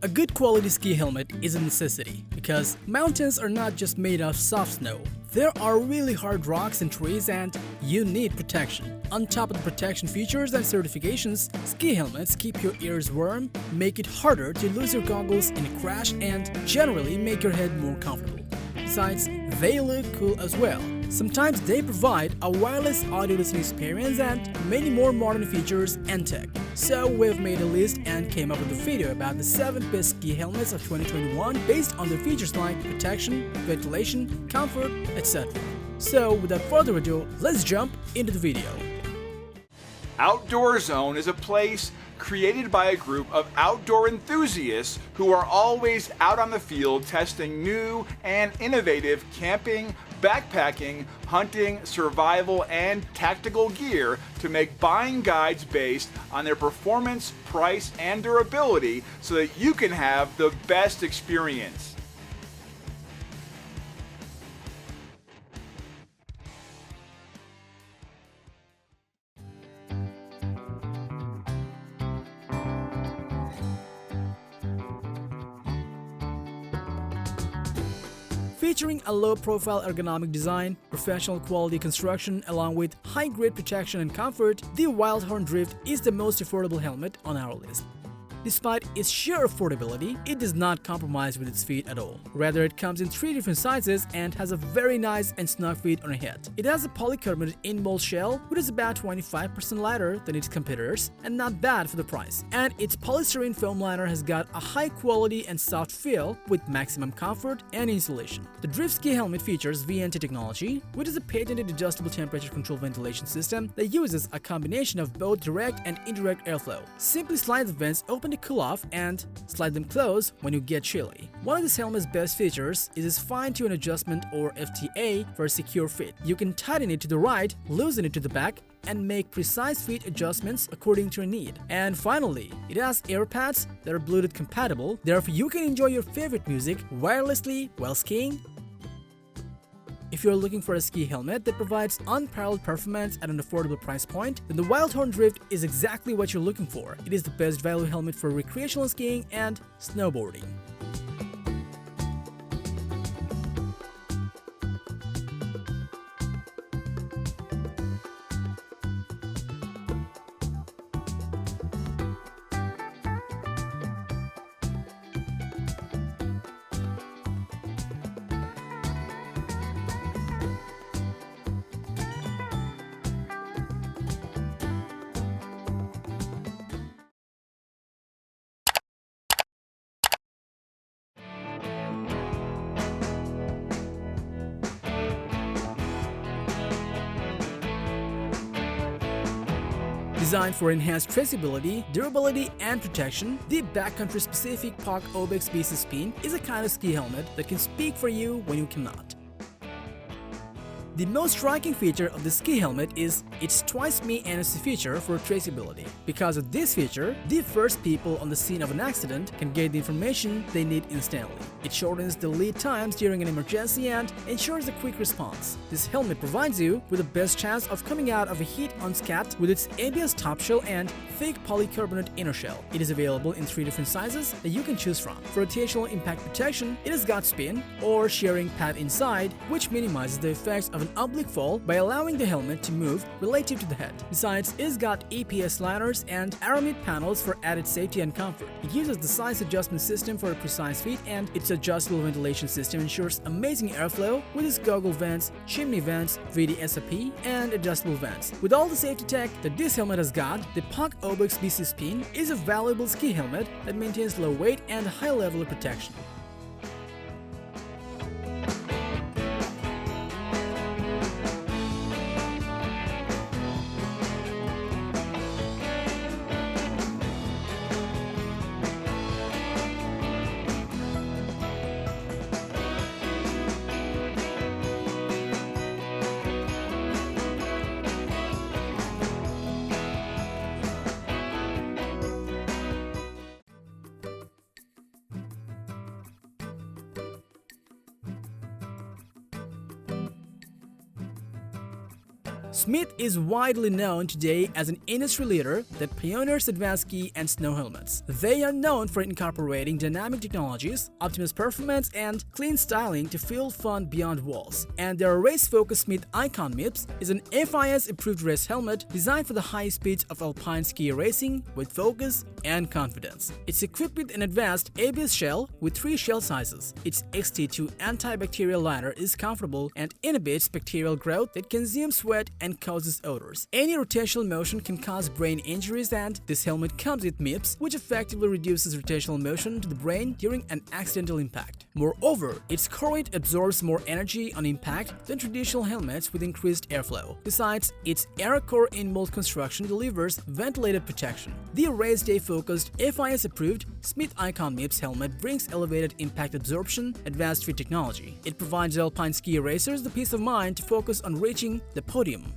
A good quality ski helmet is a necessity because mountains are not just made of soft snow. There are really hard rocks and trees and you need protection. On top of the protection features and certifications, ski helmets keep your ears warm, make it harder to lose your goggles in a crash and generally make your head more comfortable. Besides, they look cool as well. Sometimes they provide a wireless audio listening experience and many more modern features and tech. So we've made a list and came up with a video about the 7 best ski helmets of 2021 based on their features like protection, ventilation, comfort, etc. So without further ado, let's jump into the video. Outdoor Zone is a place created by a group of outdoor enthusiasts who are always out on the field testing new and innovative camping, backpacking, hunting, survival, and tactical gear to make buying guides based on their performance, price, and durability so that you can have the best experience. Featuring a low-profile ergonomic design, professional quality construction along with high-grade protection and comfort, the Wildhorn Drift is the most affordable helmet on our list. Despite its sheer affordability, it does not compromise with its feet at all. Rather, it comes in 3 different sizes and has a very nice and snug fit on a head. It has a polycarbonate in-mold shell, which is about 25% lighter than its competitors and not bad for the price. And its polystyrene foam liner has got a high quality and soft feel with maximum comfort and insulation. The Drift ski helmet features VNT technology, which is a patented adjustable temperature control ventilation system that uses a combination of both direct and indirect airflow. Simply slide the vents open to cool off and slide them close when you get chilly. One of this helmet's best features is its fine-tune adjustment or FTA for a secure fit. You can tighten it to the right, loosen it to the back, and make precise fit adjustments according to your need. And finally, it has air pads that are Bluetooth compatible, therefore you can enjoy your favorite music wirelessly while skiing. If you're looking for a ski helmet that provides unparalleled performance at an affordable price point, then the Wildhorn Drift is exactly what you're looking for. It is the best value helmet for recreational skiing and snowboarding. Designed for enhanced traceability, durability, and protection, the backcountry specific POC OBEX BC Spin is a kind of ski helmet that can speak for you when you cannot. The most striking feature of the ski helmet is its twice-me NFC feature for traceability. Because of this feature, the first people on the scene of an accident can get the information they need instantly. It shortens the lead times during an emergency and ensures a quick response. This helmet provides you with the best chance of coming out of a heat unscathed with its ABS top shell and thick polycarbonate inner shell. It is available in 3 different sizes that you can choose from. For rotational impact protection, it has got spin or shearing pad inside, which minimizes the effects of an oblique fall by allowing the helmet to move relative to the head. Besides, it's got EPS liners and aramid panels for added safety and comfort. It uses the size adjustment system for a precise fit, and its adjustable ventilation system ensures amazing airflow with its goggle vents, chimney vents, VDSAP, and adjustable vents. With all the safety tech that this helmet has got, the POC OBEX BC Spin is a valuable ski helmet that maintains low weight and a high level of protection. Smith is widely known today as an industry leader that pioneers advanced ski and snow helmets. They are known for incorporating dynamic technologies, optimized performance, and clean styling to feel fun beyond walls. And their race-focused Smith Icon MIPS is an FIS-approved race helmet designed for the high speeds of alpine ski racing with focus and confidence. It's equipped with an advanced ABS shell with 3 shell sizes. Its XT2 antibacterial liner is comfortable and inhibits bacterial growth that consumes sweat and causes odors. Any rotational motion can cause brain injuries, and this helmet comes with MIPS, which effectively reduces rotational motion to the brain during an accidental impact. Moreover, its core weight absorbs more energy on impact than traditional helmets with increased airflow. Besides, its AeroCore in-mold construction delivers ventilated protection. The race day-focused, FIS-approved Smith Icon MIPS helmet brings elevated impact absorption, advanced fit technology. It provides alpine ski racers the peace of mind to focus on reaching the podium.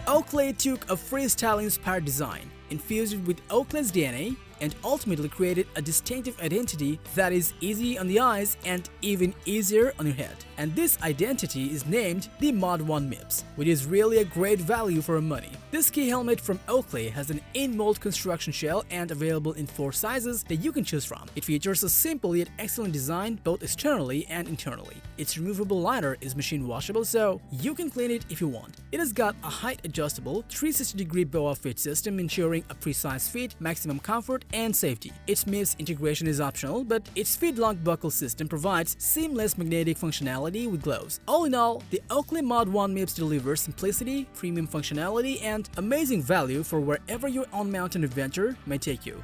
Oakley took a freestyle-inspired design, infused it with Oakley's DNA, and ultimately created a distinctive identity that is easy on the eyes and even easier on your head. And this identity is named the Mod 1 MIPS, which is really a great value for money. This ski helmet from Oakley has an in-mold construction shell and available in 4 sizes that you can choose from. It features a simple yet excellent design both externally and internally. Its removable liner is machine washable, so you can clean it if you want. It has got a height-adjustable 360-degree boa fit system ensuring a precise fit, maximum comfort, and safety. Its MIPS integration is optional, but its feed-lock buckle system provides seamless magnetic functionality with gloves. All in all, the Oakley Mod 1 MIPS delivers simplicity, premium functionality, and amazing value for wherever your on-mountain adventure may take you.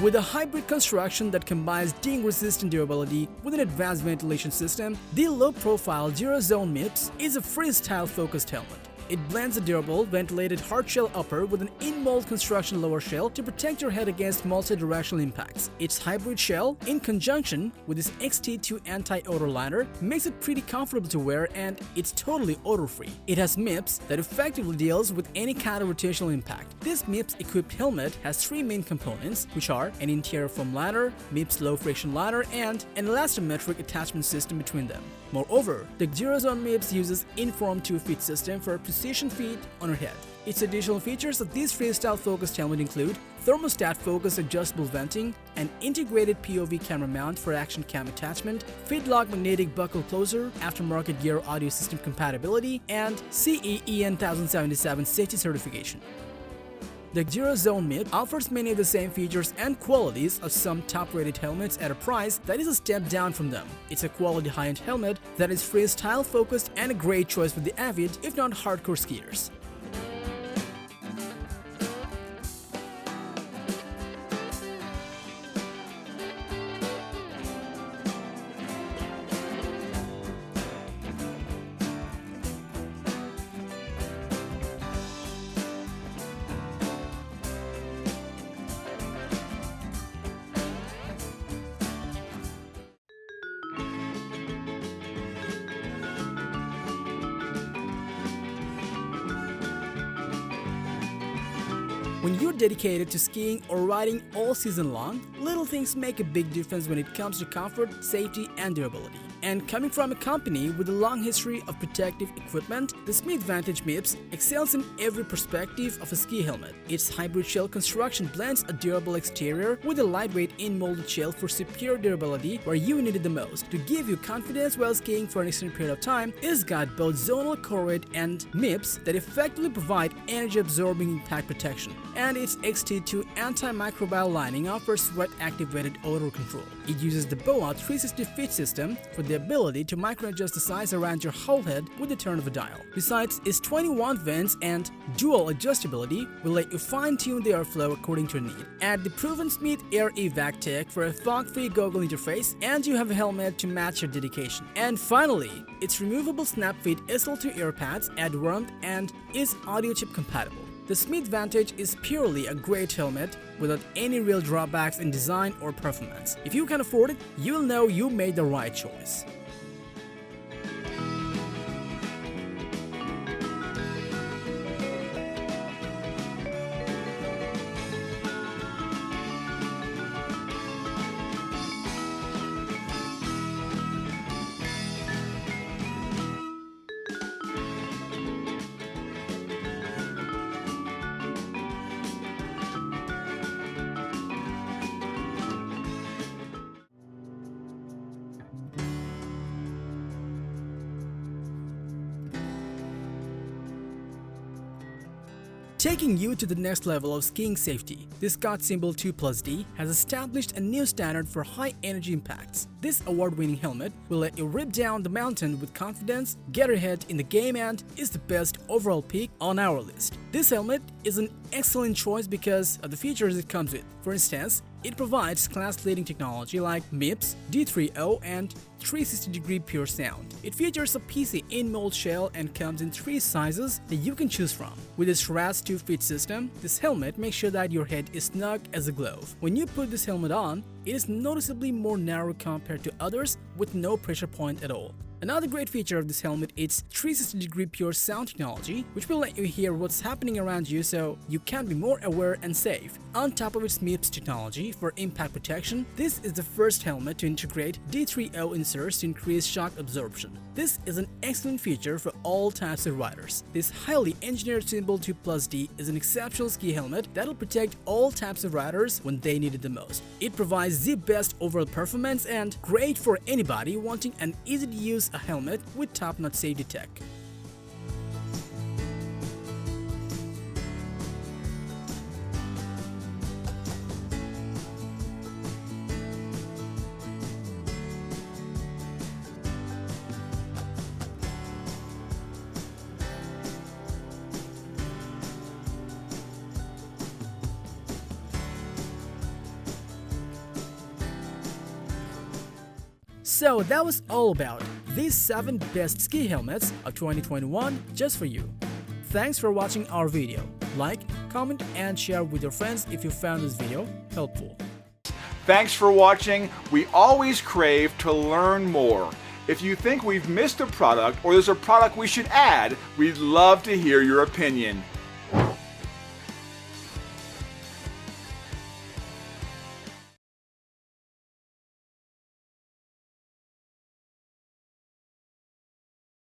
With a hybrid construction that combines ding-resistant durability with an advanced ventilation system, the low-profile Giro Zone MIPS is a freestyle-focused helmet. It blends a durable, ventilated hard shell upper with an in-mold construction lower shell to protect your head against multi-directional impacts. Its hybrid shell, in conjunction with its XT2 anti-odor liner, makes it pretty comfortable to wear, and it's totally odor-free. It has MIPS that effectively deals with any kind of rotational impact. This MIPS-equipped helmet has 3 main components, which are an interior foam liner, MIPS low-friction liner, and an elastometric attachment system between them. Moreover, the Giro Zone MIPS uses Inform 2-feet system for precision feet on your head. Its additional features of this freestyle-focused helmet include thermostat-focused adjustable venting, an integrated POV camera mount for action cam attachment, feed-lock magnetic buckle closer, aftermarket Giro audio system compatibility, and CE EN 1077 safety certification. The Giro Zone MIPS offers many of the same features and qualities of some top-rated helmets at a price that is a step down from them. It's a quality high-end helmet that is freestyle-focused and a great choice for the avid, if not hardcore skiers. When you're dedicated to skiing or riding all season long, little things make a big difference when it comes to comfort, safety, and durability. And coming from a company with a long history of protective equipment, the Smith Vantage MIPS excels in every perspective of a ski helmet. Its hybrid shell construction blends a durable exterior with a lightweight in-molded shell for superior durability where you need it the most. To give you confidence while skiing for an extended period of time, it's got both zonal corrode and MIPS that effectively provide energy-absorbing impact protection. And its XT2 antimicrobial lining offers sweat-activated odor control. It uses the BOA 360 fit system for the ability to micro-adjust the size around your whole head with the turn of a dial. Besides, its 21 vents and dual adjustability will let you fine-tune the airflow according to your need. Add the proven Smith Air Evac Tech for a fog-free goggle interface, and you have a helmet to match your dedication. And finally, its removable snap-fit SL2 ear pads add warmth and is audio chip compatible. The Smith Vantage is purely a great helmet without any real drawbacks in design or performance. If you can afford it, you'll know you made the right choice. Taking you to the next level of skiing safety, this Scott Symbol 2+D has established a new standard for high energy impacts. This award-winning helmet will let you rip down the mountain with confidence, get ahead in the game, and is the best overall pick on our list. This helmet is an excellent choice because of the features it comes with. For instance, it provides class-leading technology like MIPS, D3O, and 360-degree pure sound. It features a PC in-mold shell and comes in 3 sizes that you can choose from. With its RAS2 fit system, this helmet makes sure that your head is snug as a glove. When you put this helmet on, it is noticeably more narrow compared to others with no pressure point at all. Another great feature of this helmet is 360-degree pure sound technology, which will let you hear what's happening around you so you can be more aware and safe. On top of its MIPS technology for impact protection, this is the first helmet to integrate D3O inserts to increase shock absorption. This is an excellent feature for all types of riders. This highly engineered Symbol 2+D is an exceptional ski helmet that will protect all types of riders when they need it the most. It provides the best overall performance and great for anybody wanting an easy-to-use helmet with top-notch safety tech. So that was all about these 7 best ski helmets of 2021 just for you. Thanks for watching our video. Like, comment, and share with your friends if you found this video helpful. Thanks for watching. We always crave to learn more. If you think we've missed a product or there's a product we should add, we'd love to hear your opinion.